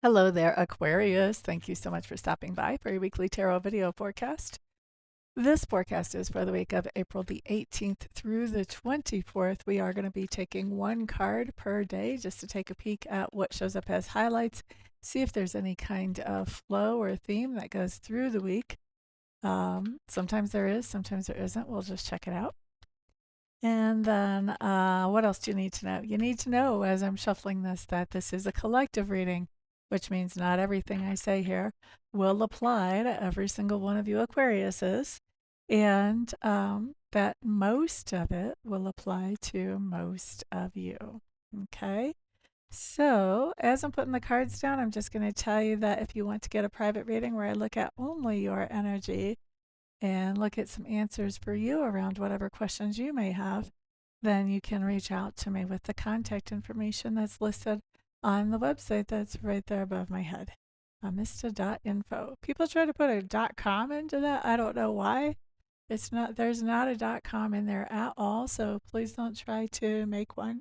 Hello there, Aquarius. Thank you so much for stopping by for your weekly tarot video forecast. This forecast is for the week of April the 18th through the 24th. We are going to be taking one card per day just to take a peek at what shows up as highlights, see if there's any kind of flow or theme that goes through the week. Sometimes there is, sometimes there isn't. We'll just check it out. And then what else do you need to know? You need to know as I'm shuffling this that this is a collective reading, which means not everything I say here will apply to every single one of you Aquariuses, and that most of it will apply to most of you. Okay? So, as I'm putting the cards down, I'm just going to tell you that if you want to get a private reading where I look at only your energy, and look at some answers for you around whatever questions you may have, then you can reach out to me with the contact information that's listed on the website that's right there above my head, amista.info. People try to put a .com into that. I don't know why. It's not. There's not a .com in there at all, so please don't try to make one.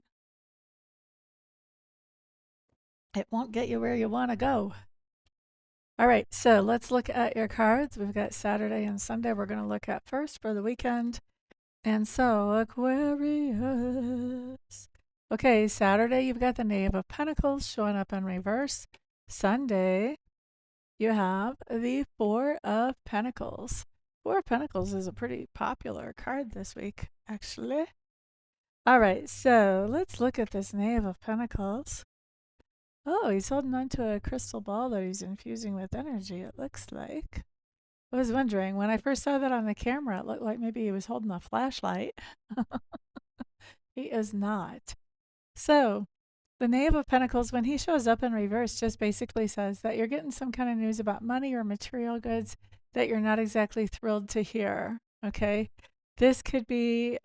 It won't get you where you want to go. All right, so let's look at your cards. We've got Saturday and Sunday we're going to look at first for the weekend. And so, Aquarius. Okay, Saturday you've got the Knave of Pentacles showing up in reverse. Sunday, you have the Four of Pentacles. Four of Pentacles is a pretty popular card this week, actually. All right, so let's look at this Knave of Pentacles. Oh, he's holding on to a crystal ball that he's infusing with energy, it looks like. I was wondering, when I first saw that on the camera, it looked like maybe he was holding a flashlight. He is not. So, the Knave of Pentacles, when he shows up in reverse, just basically says that you're getting some kind of news about money or material goods that you're not exactly thrilled to hear. Okay? This could be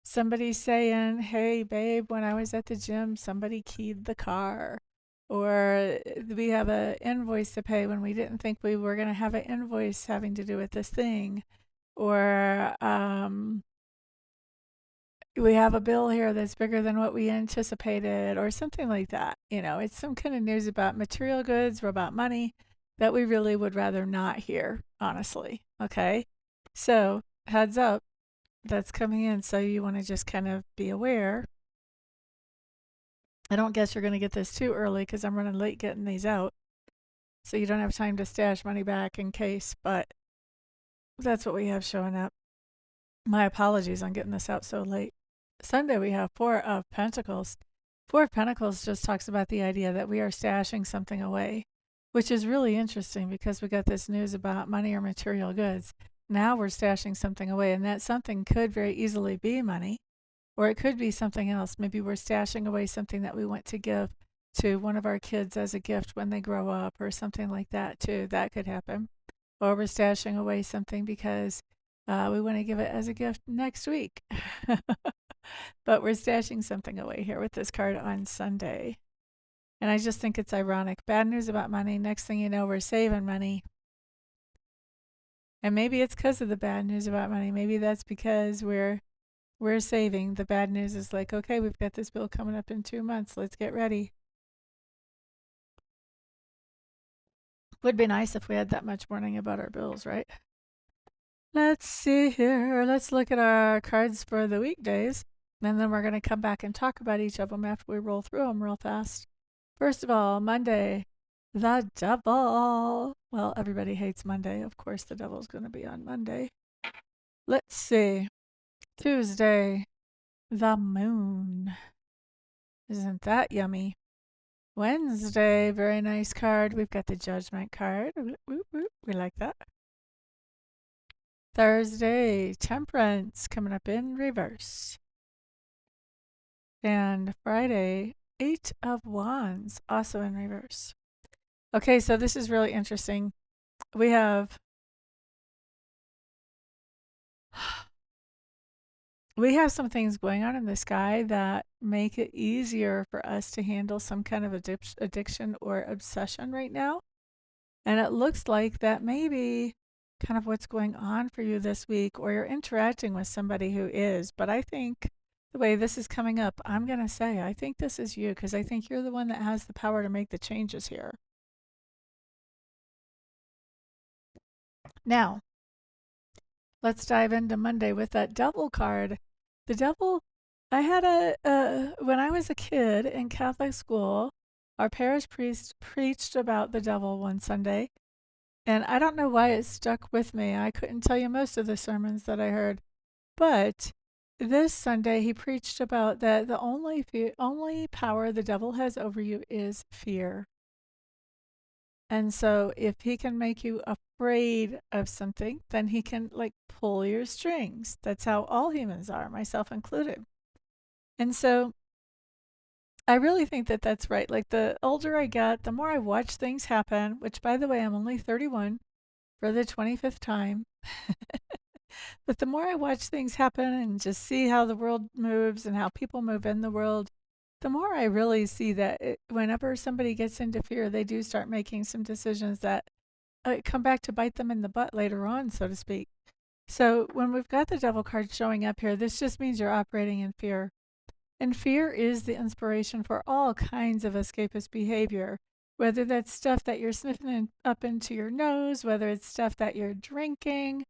somebody saying, hey, babe, when I was at the gym, somebody keyed the car. Or we have an invoice to pay when we didn't think we were going to have an invoice having to do with this thing. Or we have a bill here that's bigger than what we anticipated, or something like that. You know, it's some kind of news about material goods or about money that we really would rather not hear, honestly. Okay. So, heads up, that's coming in. So, you want to just kind of be aware. I don't guess you're going to get this too early because I'm running late getting these out. So, you don't have time to stash money back in case, but that's what we have showing up. My apologies on getting this out so late. Sunday, we have Four of Pentacles. Four of Pentacles just talks about the idea that we are stashing something away, which is really interesting because we got this news about money or material goods. Now we're stashing something away, and that something could very easily be money, or it could be something else. Maybe we're stashing away something that we want to give to one of our kids as a gift when they grow up, or something like that, too. That could happen. Or we're stashing away something because we want to give it as a gift next week. But we're stashing something away here with this card on Sunday. And I just think it's ironic. Bad news about money. Next thing you know, we're saving money. And maybe it's because of the bad news about money. Maybe that's because we're saving. The bad news is like, okay, we've got this bill coming up in 2 months. Let's get ready. Would be nice if we had that much warning about our bills, right? Let's see here. Let's look at our cards for the weekdays. And then we're going to come back and talk about each of them after we roll through them real fast. First of all, Monday, the devil. Well, everybody hates Monday. Of course, the devil's going to be on Monday. Let's see. Tuesday, the moon. Isn't that yummy? Wednesday, very nice card. We've got the judgment card. We like that. Thursday, temperance coming up in reverse. And Friday, Eight of Wands, also in reverse. Okay, so this is really interesting. We have some things going on in the sky that make it easier for us to handle some kind of addiction or obsession right now. And it looks like that may be kind of what's going on for you this week, or you're interacting with somebody who is. But I think the way this is coming up, I'm going to say, I think this is you because I think you're the one that has the power to make the changes here. Now, let's dive into Monday with that devil card. The devil, I had when I was a kid in Catholic school, our parish priest preached about the devil one Sunday. And I don't know why it stuck with me. I couldn't tell you most of the sermons that I heard. But this Sunday, he preached about that the only power the devil has over you is fear. And so if he can make you afraid of something, then he can like pull your strings. That's how all humans are, myself included. And so I really think that that's right. Like the older I get, the more I watch things happen, which by the way, I'm only 31 for the 25th time. But the more I watch things happen and just see how the world moves and how people move in the world, the more I really see that whenever somebody gets into fear, they do start making some decisions that come back to bite them in the butt later on, so to speak. So when we've got the devil card showing up here, this just means you're operating in fear. And fear is the inspiration for all kinds of escapist behavior, whether that's stuff that you're sniffing up into your nose, whether it's stuff that you're drinking,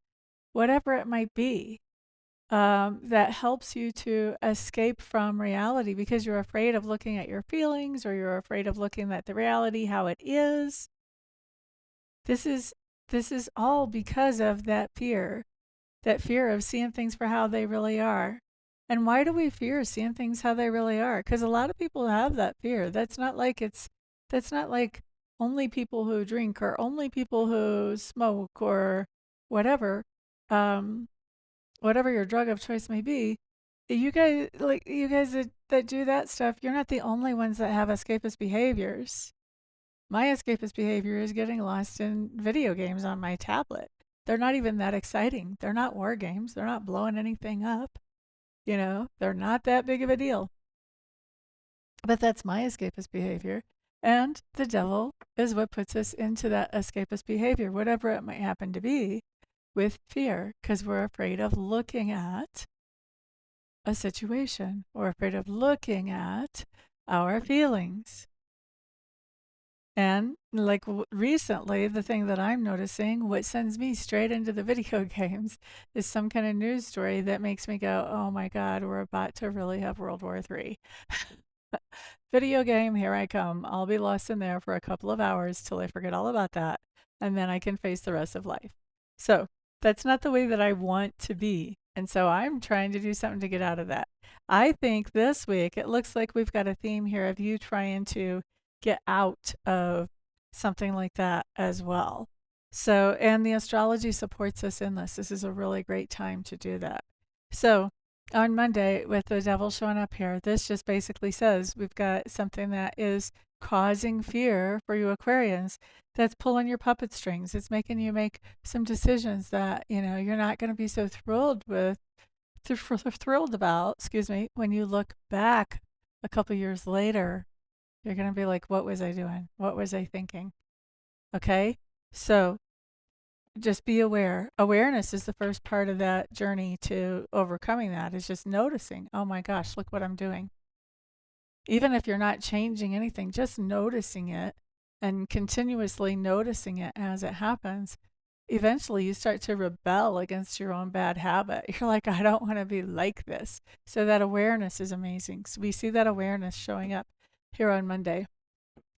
whatever it might be, that helps you to escape from reality because you're afraid of looking at your feelings or you're afraid of looking at the reality how it is. This is all because of that fear of seeing things for how they really are. And why do we fear seeing things how they really are? Because a lot of people have that fear. That's not like only people who drink or only people who smoke or whatever. Whatever your drug of choice may be, you guys that do that stuff, you're not the only ones that have escapist behaviors. My escapist behavior is getting lost in video games on my tablet. They're not even that exciting. They're not war games. They're not blowing anything up. They're not that big of a deal. But that's my escapist behavior. And the devil is what puts us into that escapist behavior, whatever it might happen to be, with fear, because we're afraid of looking at a situation. We're afraid of looking at our feelings. And like recently, the thing that I'm noticing, what sends me straight into the video games, is some kind of news story that makes me go, oh my God, we're about to really have World War III. Video game, here I come. I'll be lost in there for a couple of hours till I forget all about that. And then I can face the rest of life. So that's not the way that I want to be. And so I'm trying to do something to get out of that. I think this week, it looks like we've got a theme here of you trying to get out of something like that as well. So, and the astrology supports us in this. This is a really great time to do that. So, on Monday, with the devil showing up here, this just basically says we've got something that is causing fear for you Aquarians, that's pulling your puppet strings. It's making you make some decisions that, you're not going to be so thrilled about, when you look back a couple years later. You're going to be like, what was I doing? What was I thinking? Okay? So just be aware. Awareness is the first part of that journey to overcoming that, is just noticing, oh my gosh, look what I'm doing. Even if you're not changing anything, just noticing it and continuously noticing it as it happens. Eventually you start to rebel against your own bad habit. You're like, I don't want to be like this. So that awareness is amazing. So we see that awareness showing up here on Monday.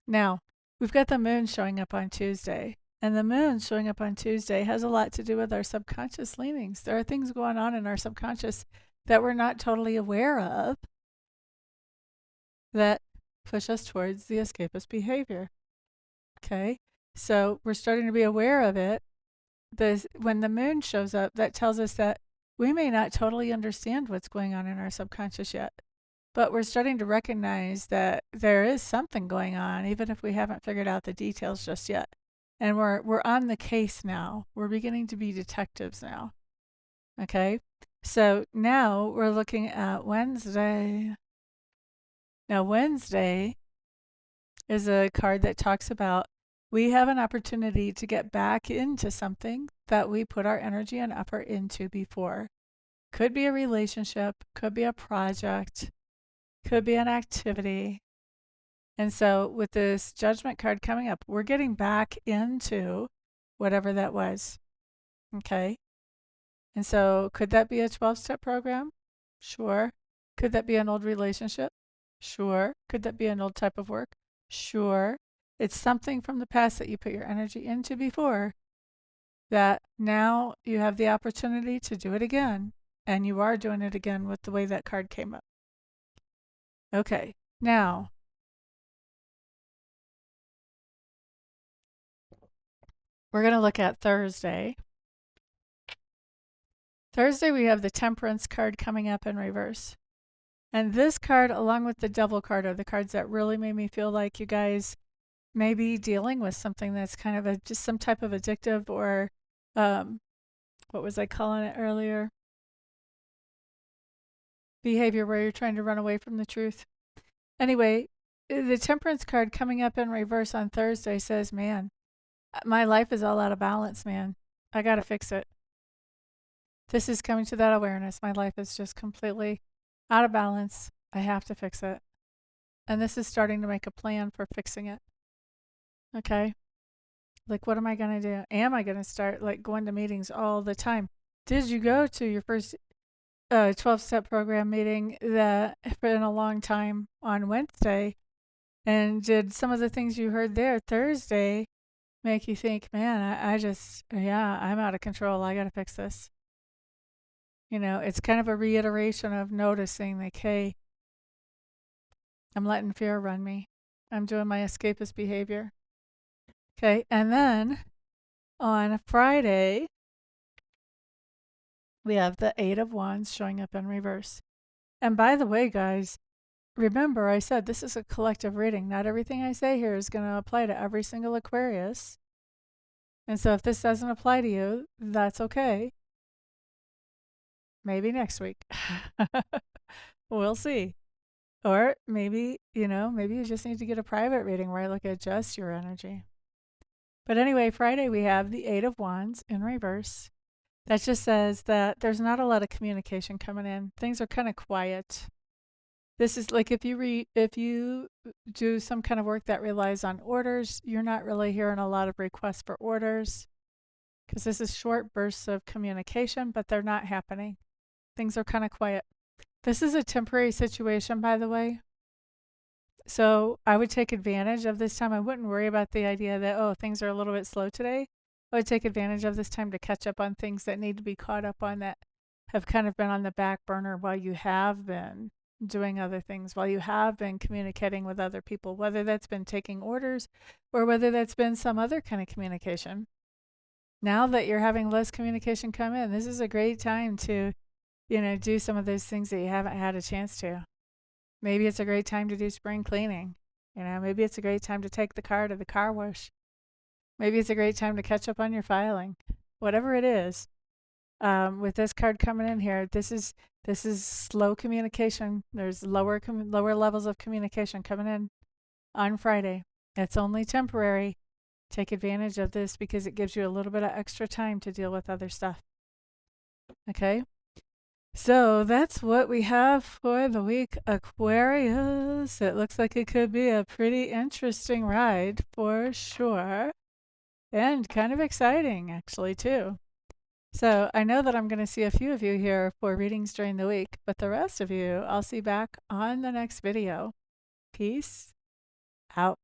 Now, we've got the moon showing up on Tuesday. And the moon showing up on Tuesday has a lot to do with our subconscious leanings. There are things going on in our subconscious that we're not totally aware of that push us towards the escapist behavior. Okay? So we're starting to be aware of it. When the moon shows up, that tells us that we may not totally understand what's going on in our subconscious yet. But we're starting to recognize that there is something going on, even if we haven't figured out the details just yet. And we're on the case now. We're beginning to be detectives now. Okay? So now we're looking at Wednesday. Now Wednesday is a card that talks about we have an opportunity to get back into something that we put our energy and effort into before. Could be a relationship, could be a project, could be an activity. And so with this judgment card coming up, we're getting back into whatever that was. Okay. And so could that be a 12-step program? Sure. Could that be an old relationship? Sure. Could that be an old type of work? Sure. It's something from the past that you put your energy into before that now you have the opportunity to do it again. And you are doing it again with the way that card came up. Okay. Now, we're going to look at Thursday. Thursday, we have the Temperance card coming up in reverse. And this card, along with the Devil card, are the cards that really made me feel like you guys may be dealing with something that's kind of just some type of addictive or what was I calling it earlier? Behavior where you're trying to run away from the truth. Anyway, the Temperance card coming up in reverse on Thursday says, man, my life is all out of balance, man. I got to fix it. This is coming to that awareness. My life is just completely out of balance. I have to fix it. And this is starting to make a plan for fixing it. Okay. Like, what am I going to do? Am I going to start like going to meetings all the time? Did you go to your first 12-step program meeting that in a long time on Wednesday? And did some of the things you heard there Thursday make you think, man, I'm out of control. I got to fix this. You know, it's kind of a reiteration of noticing like, hey, I'm letting fear run me. I'm doing my escapist behavior. Okay, and then on Friday, we have the Eight of Wands showing up in reverse. And by the way, guys, remember I said this is a collective reading. Not everything I say here is going to apply to every single Aquarius. And so if this doesn't apply to you, that's okay. Maybe next week. We'll see. Or maybe, maybe you just need to get a private reading where I look at just your energy. But anyway, Friday we have the Eight of Wands in reverse. That just says that there's not a lot of communication coming in. Things are kind of quiet. This is like if you do some kind of work that relies on orders, you're not really hearing a lot of requests for orders because this is short bursts of communication, but they're not happening. Things are kind of quiet. This is a temporary situation, by the way. So I would take advantage of this time. I wouldn't worry about the idea that, oh, things are a little bit slow today. I would take advantage of this time to catch up on things that need to be caught up on that have kind of been on the back burner while you have been doing other things, while you have been communicating with other people, whether that's been taking orders or whether that's been some other kind of communication. Now that you're having less communication come in, this is a great time to, do some of those things that you haven't had a chance to. Maybe it's a great time to do spring cleaning. Maybe it's a great time to take the car to the car wash. Maybe it's a great time to catch up on your filing. Whatever it is, with this card coming in here, this is slow communication. There's lower levels of communication coming in on Friday. It's only temporary. Take advantage of this because it gives you a little bit of extra time to deal with other stuff. Okay? So that's what we have for the week, Aquarius. It looks like it could be a pretty interesting ride for sure. And kind of exciting, actually, too. So I know that I'm going to see a few of you here for readings during the week, but the rest of you, I'll see back on the next video. Peace out.